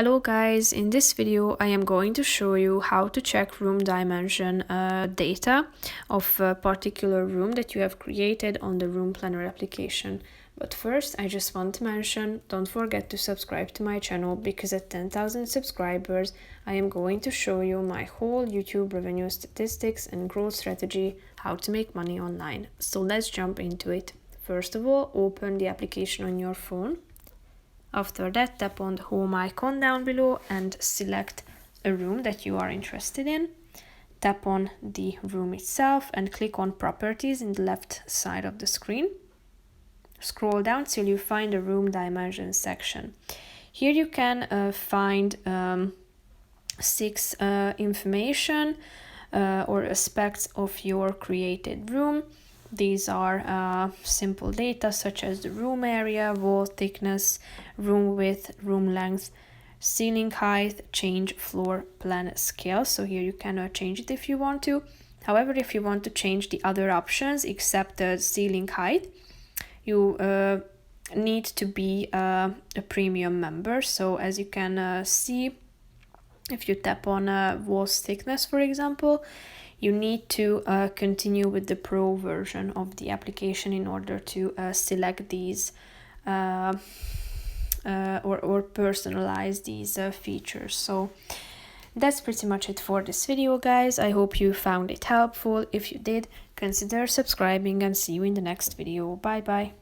Hello guys, in this video I am going to show you how to check room dimension data of a particular room that you have created on the Room Planner application. But first I just want to mention, don't forget to subscribe to my channel because at 10,000 subscribers I am going to show you my whole YouTube revenue statistics and growth strategy, how to make money online. So let's jump into it. First of all, open the application on your phone. After that, tap on the home icon down below and select a room that you are interested in. Tap on the room itself and click on properties in the left side of the screen. Scroll down till you find the room dimension section. Here you can find 6 information or aspects of your created room. These are simple data such as the room area, wall thickness, room width, room length, ceiling height, change floor plan scale. So here you can change it if you want to. However, if you want to change the other options except the ceiling height, you need to be a premium member. So as you can see, if you tap on wall thickness, for example, you need to continue with the Pro version of the application in order to select these or personalize these features. So that's pretty much it for this video, guys. I hope you found it helpful. If you did, consider subscribing and see you in the next video. Bye bye.